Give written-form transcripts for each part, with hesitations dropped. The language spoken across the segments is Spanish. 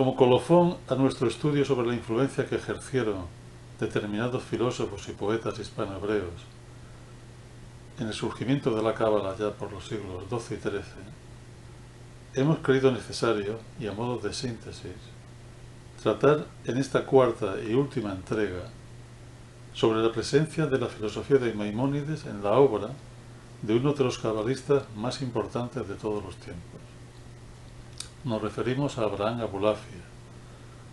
Como colofón a nuestro estudio sobre la influencia que ejercieron determinados filósofos y poetas hispanohebreos en el surgimiento de la Cábala ya por los siglos XII y XIII, hemos creído necesario, y a modo de síntesis, tratar en esta cuarta y última entrega sobre la presencia de la filosofía de Maimónides en la obra de uno de los cabalistas más importantes de todos los tiempos. Nos referimos a Abraham Abulafia,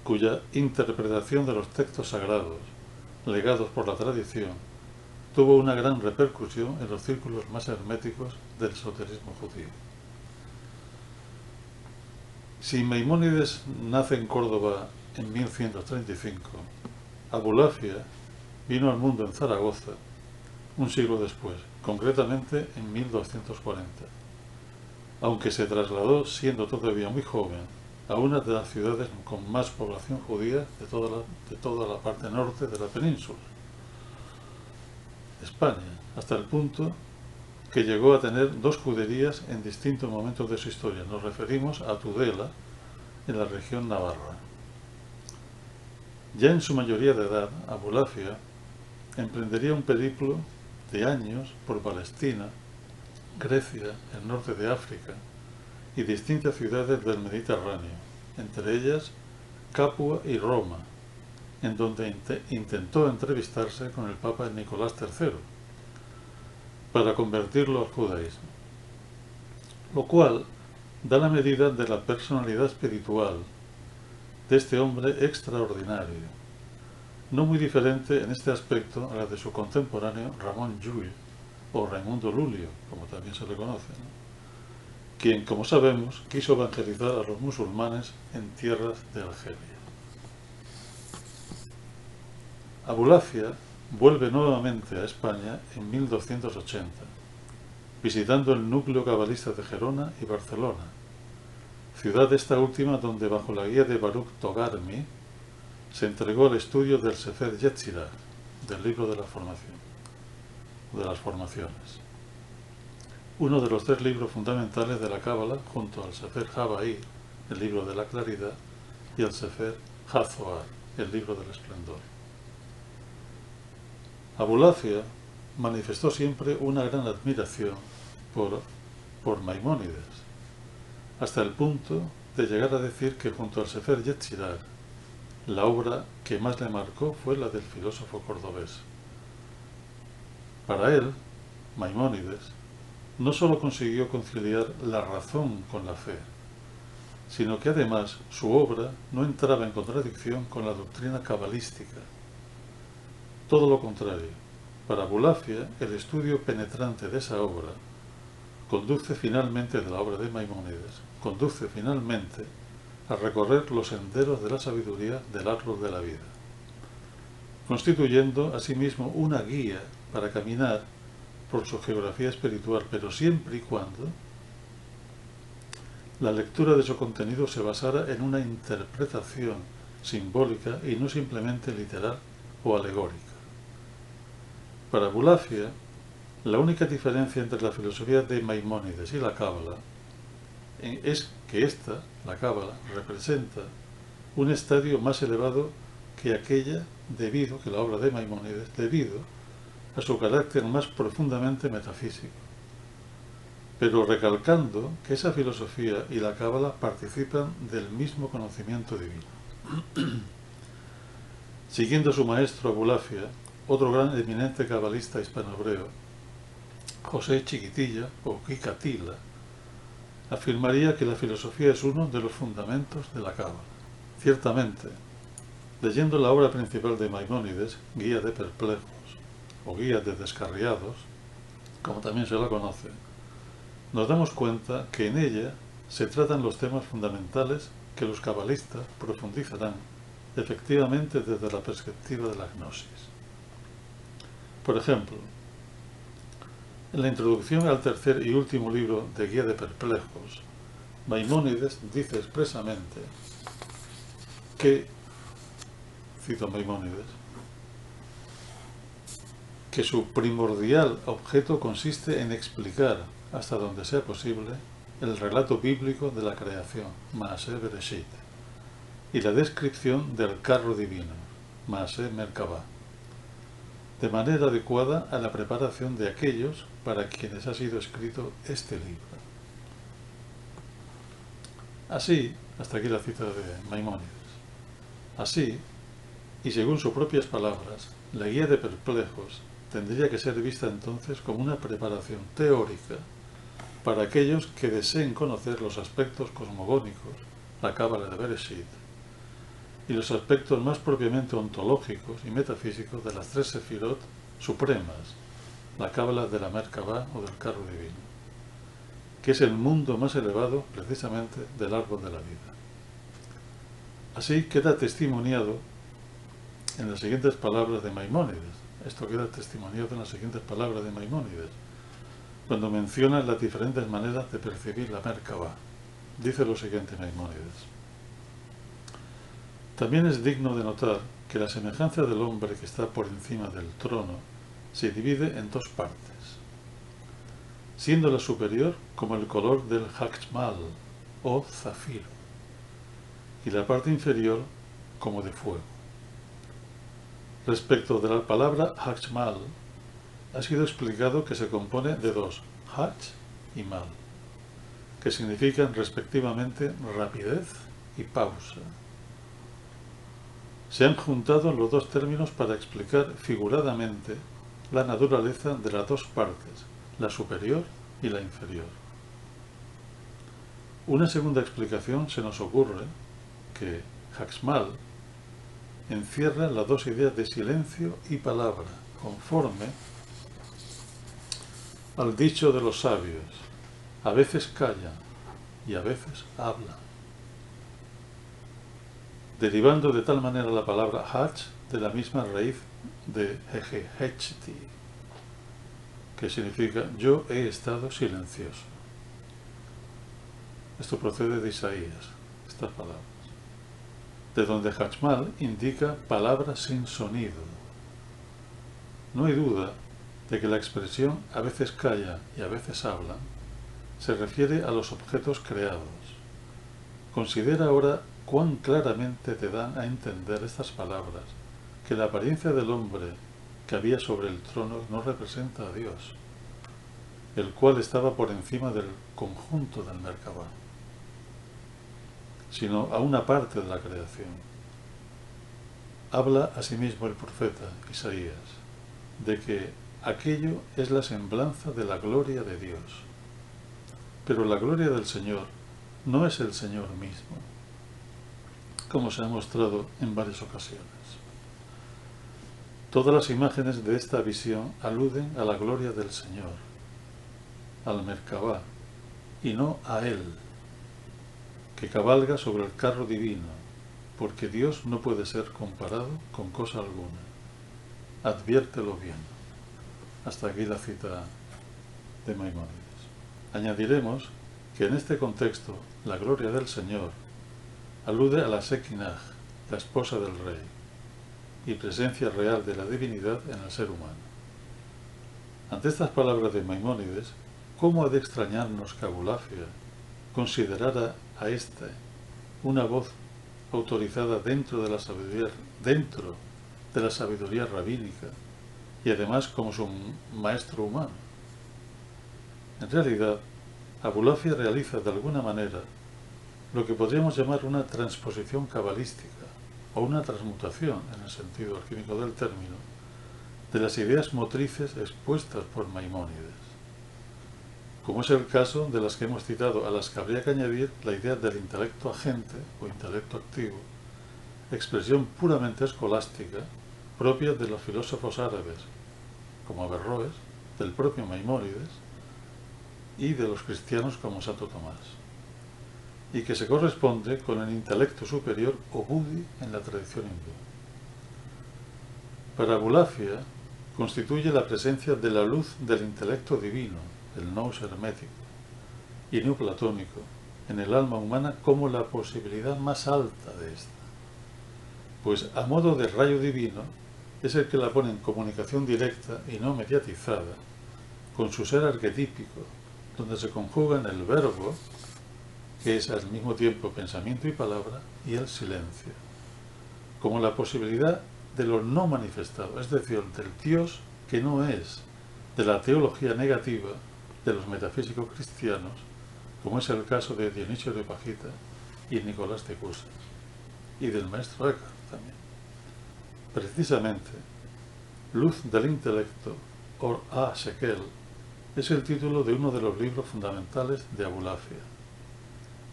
cuya interpretación de los textos sagrados, legados por la tradición, tuvo una gran repercusión en los círculos más herméticos del esoterismo judío. Si Maimónides nace en Córdoba en 1135, Abulafia vino al mundo en Zaragoza un siglo después, concretamente en 1240, aunque se trasladó, siendo todavía muy joven, a una de las ciudades con más población judía de toda la parte norte de la península, España, hasta el punto que llegó a tener dos juderías en distintos momentos de su historia. Nos referimos a Tudela, en la región navarra. Ya en su mayoría de edad, Abulafia emprendería un periplo de años por Palestina, Grecia, el norte de África y distintas ciudades del Mediterráneo, entre ellas Capua y Roma, en donde intentó entrevistarse con el Papa Nicolás III para convertirlo al judaísmo, lo cual da la medida de la personalidad espiritual de este hombre extraordinario, no muy diferente en este aspecto a la de su contemporáneo Ramón Llull, o Raimundo Lulio, como también se le conoce, ¿no? Quien, como sabemos, quiso evangelizar a los musulmanes en tierras de Argelia. Abulafia vuelve nuevamente a España en 1280, visitando el núcleo cabalista de Gerona y Barcelona, ciudad esta última donde, bajo la guía de Baruch Togarmi, se entregó al estudio del Sefer Yetzirah, del libro de la formación, de las formaciones, uno de los tres libros fundamentales de la Cábala, junto al Sefer Habaí, el libro de la claridad, y al Sefer Hazoar, el libro del esplendor. Abulafia manifestó siempre una gran admiración por Maimónides, hasta el punto de llegar a decir que junto al Sefer Yetzirah, la obra que más le marcó fue la del filósofo cordobés. Para él, Maimónides no sólo consiguió conciliar la razón con la fe, sino que además su obra no entraba en contradicción con la doctrina cabalística. Todo lo contrario, para Abulafia el estudio penetrante de esa obra conduce finalmente de la obra de Maimónides, conduce finalmente a recorrer los senderos de la sabiduría del árbol de la vida, constituyendo asimismo una guía para caminar por su geografía espiritual, pero siempre y cuando la lectura de su contenido se basara en una interpretación simbólica y no simplemente literal o alegórica. Para Abulafia, la única diferencia entre la filosofía de Maimónides y la Cábala es que esta, la Cábala, representa un estadio más elevado que aquella que la obra de Maimónides, debido a su carácter más profundamente metafísico, pero recalcando que esa filosofía y la Cábala participan del mismo conocimiento divino. Siguiendo a su maestro Abulafia, otro gran eminente cabalista hispanohebreo, José Chiquitilla o Quicatila, afirmaría que la filosofía es uno de los fundamentos de la Cábala. Ciertamente, leyendo la obra principal de Maimónides, Guía de Perplejos, o Guía de Descarriados, como también se la conoce, nos damos cuenta que en ella se tratan los temas fundamentales que los cabalistas profundizarán efectivamente desde la perspectiva de la gnosis. Por ejemplo, en la introducción al tercer y último libro de Guía de Perplejos, Maimónides dice expresamente que, cito a Maimónides, que su primordial objeto consiste en explicar, hasta donde sea posible, el relato bíblico de la creación, Maaseh Bereshit, y la descripción del carro divino, Maaseh Merkabah, de manera adecuada a la preparación de aquellos para quienes ha sido escrito este libro. Así, hasta aquí la cita de Maimónides, así, y según sus propias palabras, la guía de perplejos tendría que ser vista entonces como una preparación teórica para aquellos que deseen conocer los aspectos cosmogónicos, la Cábala de Bereshit, y los aspectos más propiamente ontológicos y metafísicos de las tres sefirot supremas, la Cábala de la Merkabah o del carro divino, que es el mundo más elevado precisamente del árbol de la vida. Así queda testimoniado en las siguientes palabras de Maimónides. Esto queda testimoniado en las siguientes palabras de Maimónides, cuando menciona las diferentes maneras de percibir la Merkabah. Dice lo siguiente Maimónides: también es digno de notar que la semejanza del hombre que está por encima del trono se divide en dos partes, siendo la superior como el color del Hachmal o zafiro, y la parte inferior como de fuego. Respecto de la palabra Hachmal, ha sido explicado que se compone de dos, Hach y Mal, que significan respectivamente rapidez y pausa. Se han juntado los dos términos para explicar figuradamente la naturaleza de las dos partes, la superior y la inferior. Una segunda explicación se nos ocurre que Hachmal encierra las dos ideas de silencio y palabra, conforme al dicho de los sabios: a veces callan y a veces hablan, derivando de tal manera la palabra hach de la misma raíz de hechti, que significa yo he estado silencioso. Esto procede de Isaías, estas palabras, de donde Hachmal indica palabras sin sonido. No hay duda de que la expresión a veces calla y a veces habla se refiere a los objetos creados. Considera ahora cuán claramente te dan a entender estas palabras que la apariencia del hombre que había sobre el trono no representa a Dios, el cual estaba por encima del conjunto del Merkabah, sino a una parte de la creación. Habla asimismo el profeta Isaías de que aquello es la semblanza de la gloria de Dios. Pero la gloria del Señor no es el Señor mismo, como se ha mostrado en varias ocasiones. Todas las imágenes de esta visión aluden a la gloria del Señor, al Merkabah, y no a Él, que cabalga sobre el carro divino, porque Dios no puede ser comparado con cosa alguna. Adviértelo bien. Hasta aquí la cita de Maimónides. Añadiremos que en este contexto la gloria del Señor alude a la Shekinah, la esposa del Rey, y presencia real de la divinidad en el ser humano. Ante estas palabras de Maimónides, ¿cómo ha de extrañarnos que Abulafia considerara a ésta una voz autorizada dentro de la sabiduría rabínica y además como su maestro humano? En realidad, Abulafia realiza de alguna manera lo que podríamos llamar una transposición cabalística o una transmutación, en el sentido alquímico del término, de las ideas motrices expuestas por Maimónides, como es el caso de las que hemos citado, a las que habría que añadir la idea del intelecto agente o intelecto activo, expresión puramente escolástica propia de los filósofos árabes, como Averroes, del propio Maimónides y de los cristianos como Santo Tomás, y que se corresponde con el intelecto superior o buddhi en la tradición hindú. Para Abulafia constituye la presencia de la luz del intelecto divino, el nous hermético y neoplatónico, en el alma humana como la posibilidad más alta de esta, pues a modo de rayo divino es el que la pone en comunicación directa y no mediatizada con su ser arquetípico, donde se conjugan el verbo que es al mismo tiempo pensamiento y palabra, y el silencio, como la posibilidad de lo no manifestado, es decir, del Dios que no es, de la teología negativa de los metafísicos cristianos, como es el caso de Dionisio de Pagita y Nicolás de Cusa, y del maestro Eckhart también. Precisamente, Luz del intelecto, or A. Shekel, es el título de uno de los libros fundamentales de Abulafia,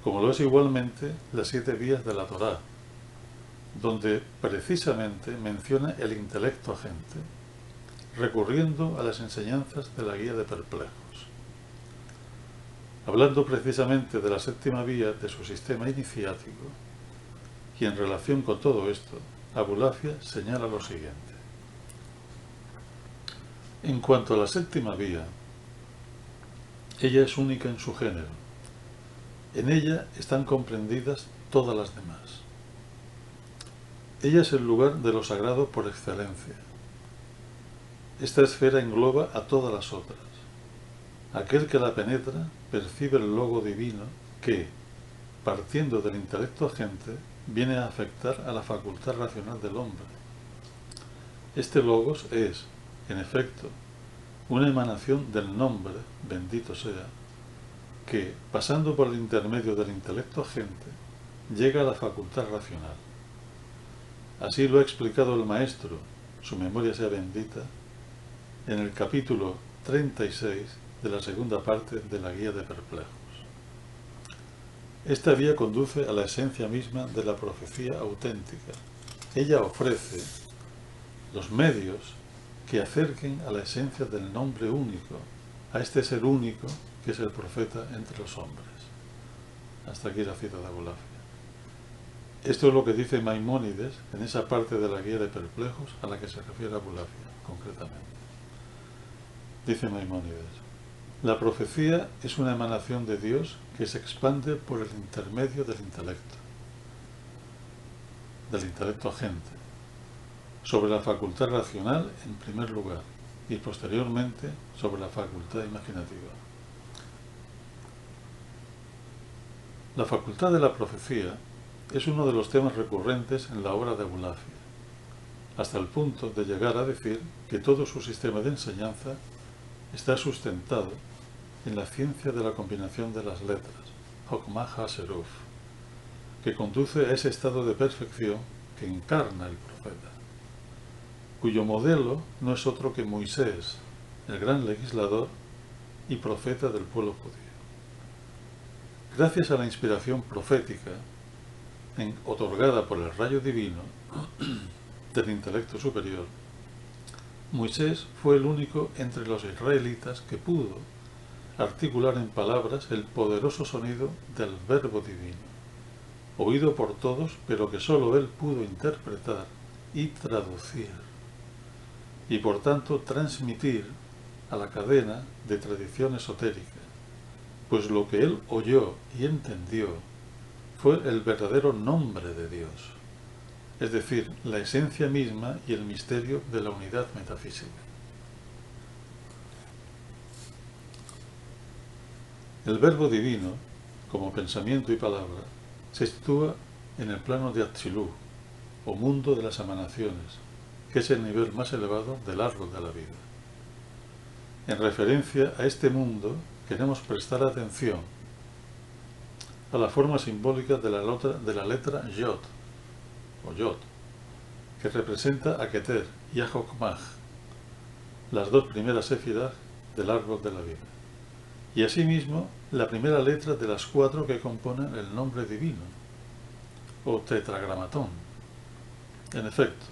como lo es igualmente Las 7 vías de la Torá, donde precisamente menciona el intelecto agente, recurriendo a las enseñanzas de la Guía de Perplejos. Hablando precisamente de la 7ª vía de su sistema iniciático, y en relación con todo esto, Abulafia señala lo siguiente. En cuanto a la 7ª vía, ella es única en su género. En ella están comprendidas todas las demás. Ella es el lugar de lo sagrado por excelencia. Esta esfera engloba a todas las otras. Aquel que la penetra percibe el logo divino que, partiendo del intelecto agente, viene a afectar a la facultad racional del hombre. Este logos es, en efecto, una emanación del nombre, bendito sea, que, pasando por el intermedio del intelecto agente, llega a la facultad racional. Así lo ha explicado el maestro, su memoria sea bendita, en el capítulo 36 de la 2ª parte de la Guía de Perplejos. Esta vía conduce a la esencia misma de la profecía auténtica. Ella ofrece los medios que acerquen a la esencia del nombre único, a este ser único que es el profeta entre los hombres. Hasta aquí la cita de Abulafia. Esto es lo que dice Maimónides en esa parte de la Guía de Perplejos a la que se refiere Abulafia, concretamente. Dice Maimónides: la profecía es una emanación de Dios que se expande por el intermedio del intelecto agente, sobre la facultad racional en primer lugar y posteriormente sobre la facultad imaginativa. La facultad de la profecía es uno de los temas recurrentes en la obra de Abulafia, hasta el punto de llegar a decir que todo su sistema de enseñanza está sustentado en la ciencia de la combinación de las letras, Hokmah HaSeruf, que conduce a ese estado de perfección que encarna el profeta, cuyo modelo no es otro que Moisés, el gran legislador y profeta del pueblo judío. Gracias a la inspiración profética otorgada por el rayo divino del intelecto superior, Moisés fue el único entre los israelitas que pudo articular en palabras el poderoso sonido del verbo divino, oído por todos, pero que sólo él pudo interpretar y traducir, y por tanto transmitir a la cadena de tradición esotérica, pues lo que él oyó y entendió fue el verdadero nombre de Dios, es decir, la esencia misma y el misterio de la unidad metafísica. El verbo divino, como pensamiento y palabra, se sitúa en el plano de Atzilú, o mundo de las emanaciones, que es el nivel más elevado del árbol de la vida. En referencia a este mundo, queremos prestar atención a la forma simbólica de la letra Yod, o Yod, que representa a Keter y a Hokmah, las dos primeras sefirah del árbol de la vida, y asimismo la primera letra de las 4 que componen el nombre divino, o tetragramatón, en efecto,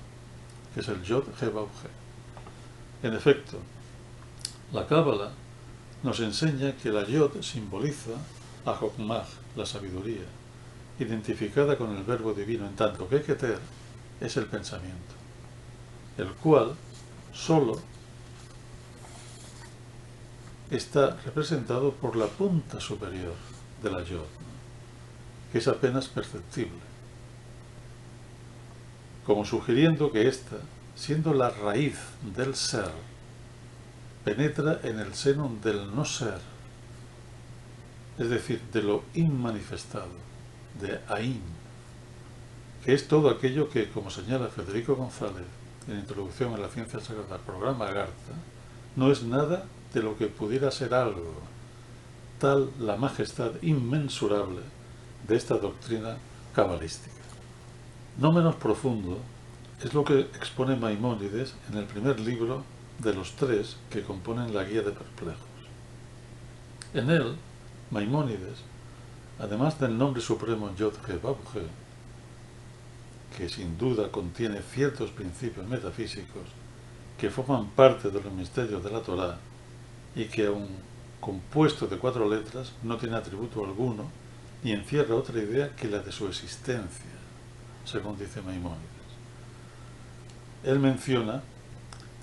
que es el Yod He Vav He. En efecto, la Cábala nos enseña que la Yod simboliza a Hokmah, la sabiduría, identificada con el verbo divino, en tanto que Keter es el pensamiento, el cual solo está representado por la punta superior de la Yod, que es apenas perceptible, como sugiriendo que ésta, siendo la raíz del ser, penetra en el seno del no ser, es decir, de lo inmanifestado, de Ain, que es todo aquello que, como señala Federico González en Introducción a la Ciencia Sagrada, programa Agartha, no es nada de lo que pudiera ser algo, tal la majestad inmensurable de esta doctrina cabalística. No menos profundo es lo que expone Maimónides en el primer libro de los 3 que componen la Guía de Perplejos. En él, Maimónides, además del nombre supremo Yod-He-Vav-He, que sin duda contiene ciertos principios metafísicos que forman parte de los misterios de la Torá y que, aun compuesto de 4 letras, no tiene atributo alguno ni encierra otra idea que la de su existencia, según dice Maimónides. Él menciona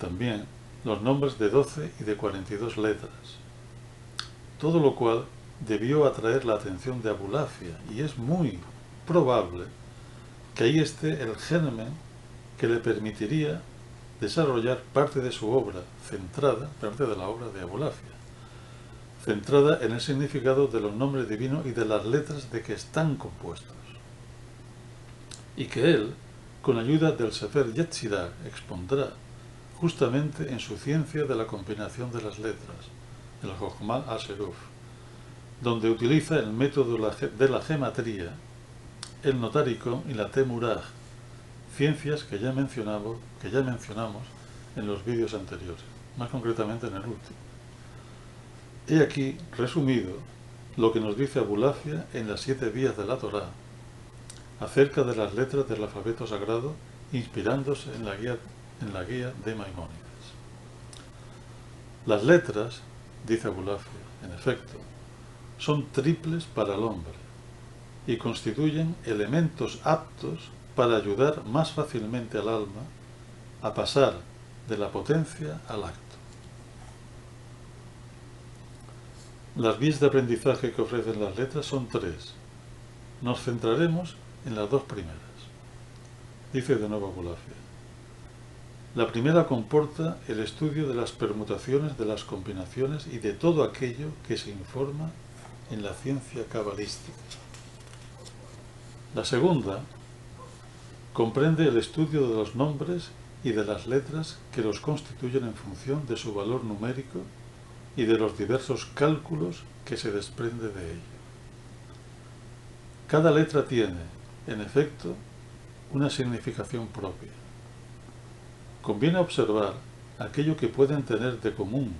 también los nombres de 12 y de 42 letras, todo lo cual debió atraer la atención de Abulafia, y es muy probable que ahí esté el germen que le permitiría desarrollar parte de su obra centrada, parte de la obra de Abulafia, centrada en el significado de los nombres divinos y de las letras de que están compuestos, y que él, con ayuda del Sefer Yetzirah, expondrá justamente en su ciencia de la combinación de las letras, el Jochma Asheruf, donde utiliza el método de la gematría, el notaricón y la temuraj, ciencias que ya mencionamos en los vídeos anteriores, más concretamente en el último. He aquí, resumido, lo que nos dice Abulafia en las 7 vías de la Torá, acerca de las letras del alfabeto sagrado, inspirándose en la guía de Maimónides. Las letras, dice Abulafia, en efecto, son triples para el hombre y constituyen elementos aptos para ayudar más fácilmente al alma a pasar de la potencia al acto. Las vías de aprendizaje que ofrecen las letras son 3. Nos centraremos en las 2 primeras. Dice de nuevo Abulafia. La primera comporta el estudio de las permutaciones, de las combinaciones y de todo aquello que se informa en la ciencia cabalística. La segunda comprende el estudio de los nombres y de las letras que los constituyen en función de su valor numérico y de los diversos cálculos que se desprende de ello. Cada letra tiene, en efecto, una significación propia. Conviene observar aquello que pueden tener de común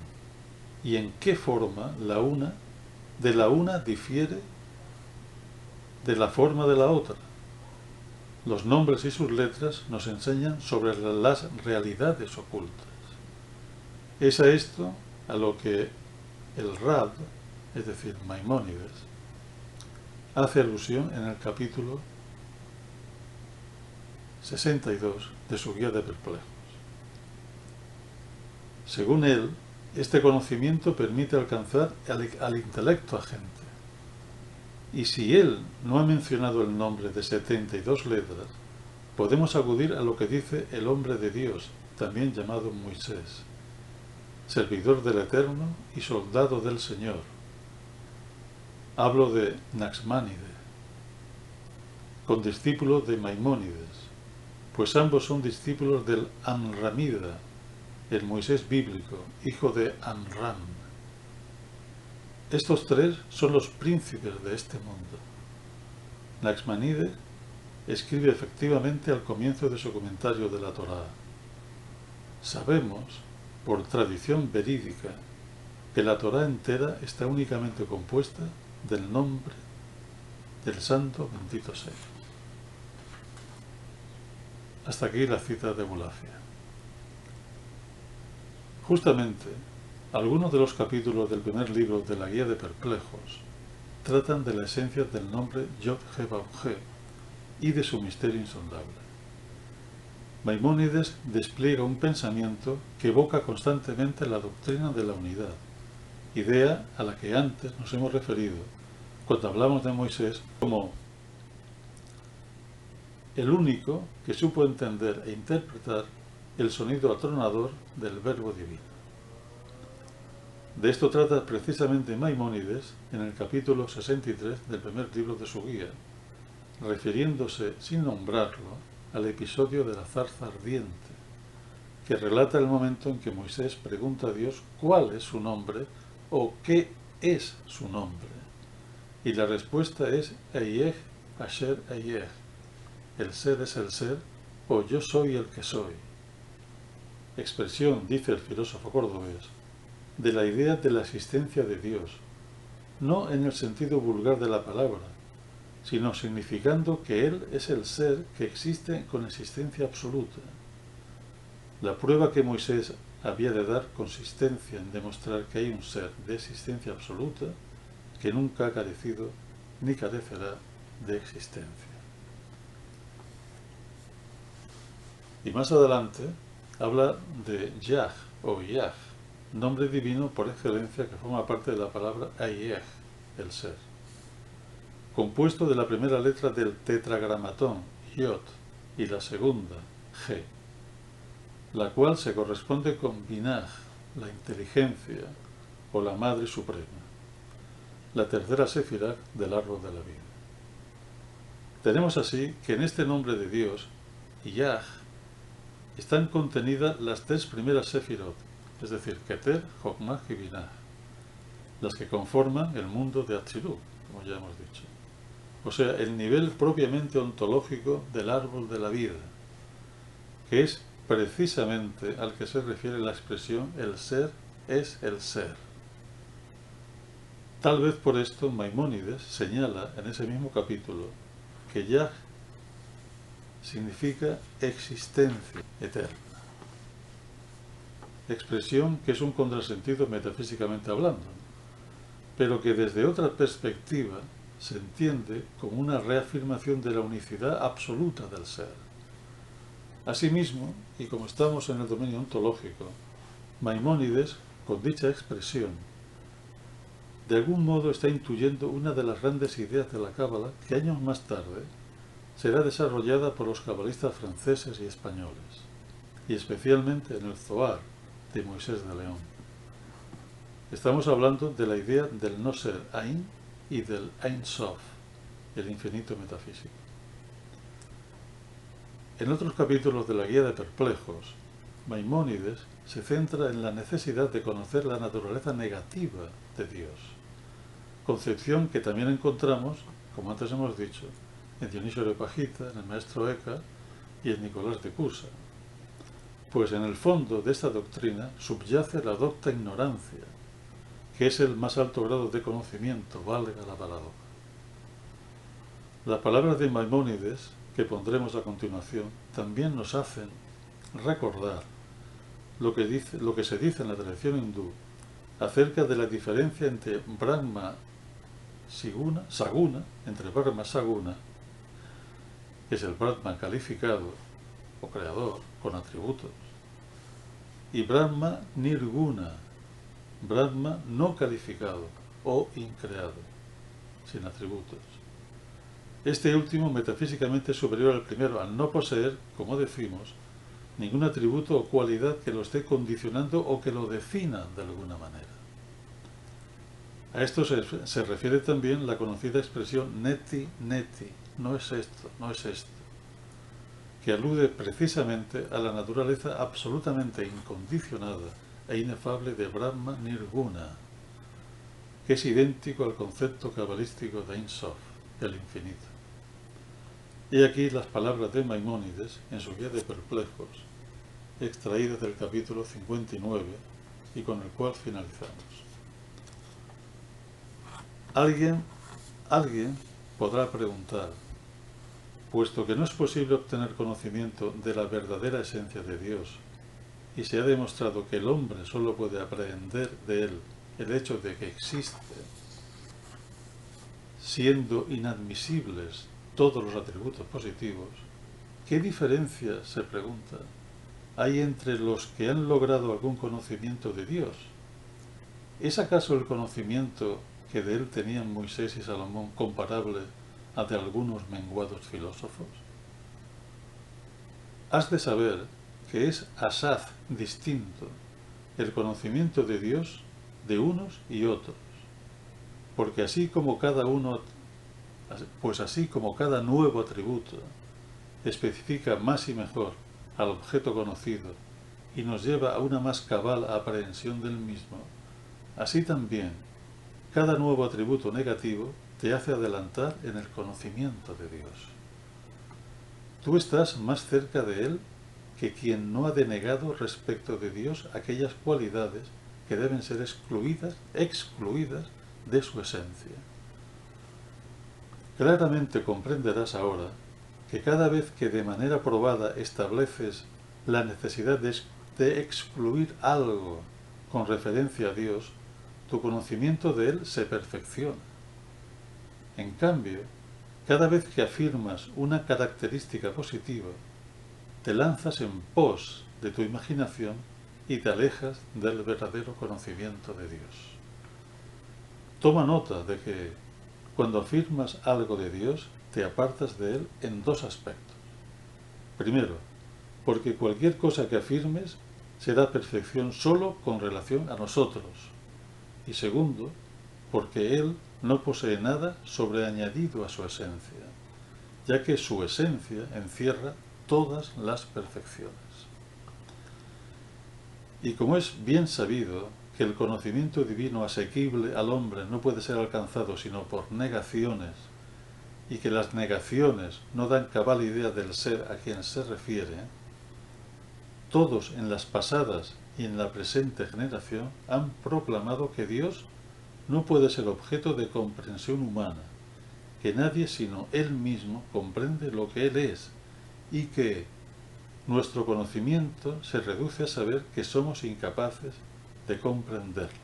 y en qué forma la una difiere de la forma de la otra. Los nombres y sus letras nos enseñan sobre las realidades ocultas. Es a esto a lo que el Rad, es decir, Maimónides, hace alusión en el capítulo 62 de su Guía de Perplejos. Según él, este conocimiento permite alcanzar al intelecto agente. Y si él no ha mencionado el nombre de 72 letras, podemos acudir a lo que dice el hombre de Dios, también llamado Moisés, servidor del Eterno y soldado del Señor. Hablo de Naxmánide, condiscípulo de Maimónides, pues ambos son discípulos del Amramida, el Moisés bíblico, hijo de Amram. Estos 3 son los príncipes de este mundo. Naxmánide escribe efectivamente al comienzo de su comentario de la Torá. Sabemos, por tradición verídica, que la Torá entera está únicamente compuesta del nombre del santo bendito sea. Hasta aquí la cita de Abulafia. Justamente, algunos de los capítulos del primer libro de la Guía de Perplejos tratan de la esencia del nombre Yod-He-Vav-He y de su misterio insondable. Maimónides despliega un pensamiento que evoca constantemente la doctrina de la unidad, idea a la que antes nos hemos referido cuando hablamos de Moisés como el único que supo entender e interpretar el sonido atronador del Verbo divino. De esto trata precisamente Maimónides en el capítulo 63 del primer libro de su guía, refiriéndose, sin nombrarlo, al episodio de la zarza ardiente, que relata el momento en que Moisés pregunta a Dios cuál es su nombre o qué es su nombre. Y la respuesta es Eyeh Asher Eyeh, el ser es el ser, o yo soy el que soy. Expresión, dice el filósofo cordobés, de la idea de la existencia de Dios, no en el sentido vulgar de la palabra, sino significando que Él es el ser que existe con existencia absoluta. La prueba que Moisés había de dar consistencia en demostrar que hay un ser de existencia absoluta que nunca ha carecido ni carecerá de existencia. Y más adelante habla de Yah o Yah, nombre divino por excelencia que forma parte de la palabra Ayeh, el ser, compuesto de la primera letra del tetragramatón, Yod, y la segunda, G, la cual se corresponde con Binah, la inteligencia, o la Madre Suprema, la tercera Sefirah del árbol de la vida. Tenemos así que en este nombre de Dios, Yah, están contenidas las tres primeras Sefirot, es decir, Keter, Jokmah y Binah, las que conforman el mundo de Atzilut, como ya hemos dicho. O sea, el nivel propiamente ontológico del árbol de la vida, que es precisamente al que se refiere la expresión el ser es el ser. Tal vez por esto Maimónides señala en ese mismo capítulo que Yah significa existencia eterna, expresión que es un contrasentido metafísicamente hablando, pero que desde otra perspectiva se entiende como una reafirmación de la unicidad absoluta del ser. Asimismo, y como estamos en el dominio ontológico, Maimónides, con dicha expresión, de algún modo está intuyendo una de las grandes ideas de la Cábala que años más tarde será desarrollada por los cabalistas franceses y españoles, y especialmente en el Zohar de Moisés de León. Estamos hablando de la idea del no ser Ain y del Ein Sof, el infinito metafísico. En otros capítulos de la Guía de Perplejos, Maimónides se centra en la necesidad de conocer la naturaleza negativa de Dios, concepción que también encontramos, como antes hemos dicho, en Dionisio Areopagita, en el maestro Eka y en Nicolás de Cusa. Pues en el fondo de esta doctrina subyace la docta ignorancia, que es el más alto grado de conocimiento, valga la paradoja. Las palabras de Maimónides, que pondremos a continuación, también nos hacen recordar lo que se dice en la tradición hindú acerca de la diferencia entre Brahma Saguna, entre Brahma Saguna, que es el Brahma calificado o creador con atributos, y Brahma Nirguna, Brahma no calificado o increado, sin atributos. Este último metafísicamente superior al primero, al no poseer, como decimos, ningún atributo o cualidad que lo esté condicionando o que lo defina de alguna manera. A esto se refiere también la conocida expresión neti, neti, no es esto, no es esto, que alude precisamente a la naturaleza absolutamente incondicionada e inefable de Brahma Nirguna, que es idéntico al concepto cabalístico de Ein Sof, el infinito. Y aquí las palabras de Maimónides en su Guía de Perplejos, extraídas del capítulo 59 y con el cual finalizamos. Alguien podrá preguntar, puesto que no es posible obtener conocimiento de la verdadera esencia de Dios, y se ha demostrado que el hombre solo puede aprehender de él el hecho de que existe, siendo inadmisibles todos los atributos positivos, ¿qué diferencia, se pregunta, hay entre los que han logrado algún conocimiento de Dios? ¿Es acaso el conocimiento que de él tenían Moisés y Salomón comparable a de algunos menguados filósofos? Has de saber que es asaz distinto el conocimiento de Dios de unos y otros, porque así como cada nuevo atributo especifica más y mejor al objeto conocido y nos lleva a una más cabal aprehensión del mismo, así también cada nuevo atributo negativo te hace adelantar en el conocimiento de Dios. Tú estás más cerca de Él que quien no ha denegado respecto de Dios aquellas cualidades que deben ser excluidas de su esencia. Claramente comprenderás ahora que cada vez que de manera probada estableces la necesidad de excluir algo con referencia a Dios, tu conocimiento de Él se perfecciona. En cambio, cada vez que afirmas una característica positiva, te lanzas en pos de tu imaginación y te alejas del verdadero conocimiento de Dios. Toma nota de que cuando afirmas algo de Dios, te apartas de Él en dos aspectos. Primero, porque cualquier cosa que afirmes será perfección solo con relación a nosotros. Y segundo, porque Él no posee nada sobreañadido a su esencia, ya que su esencia encierra todas las perfecciones. Y como es bien sabido que el conocimiento divino asequible al hombre no puede ser alcanzado sino por negaciones, y que las negaciones no dan cabal idea del ser a quien se refiere, todos en las pasadas y en la presente generación han proclamado que Dios no puede ser objeto de comprensión humana, que nadie sino Él mismo comprende lo que Él es, y que nuestro conocimiento se reduce a saber que somos incapaces de comprenderle.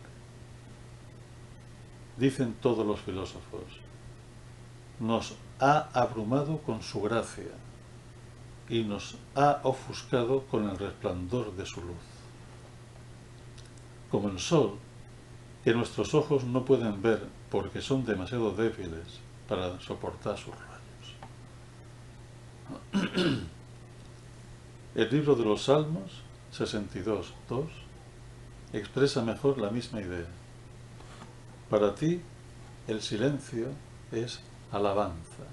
Dicen todos los filósofos, nos ha abrumado con su gracia y nos ha ofuscado con el resplandor de su luz. Como el sol, que nuestros ojos no pueden ver porque son demasiado débiles para soportar sus rayos. El libro de los Salmos 62:2 expresa mejor la misma idea. Para ti, el silencio es alabanza.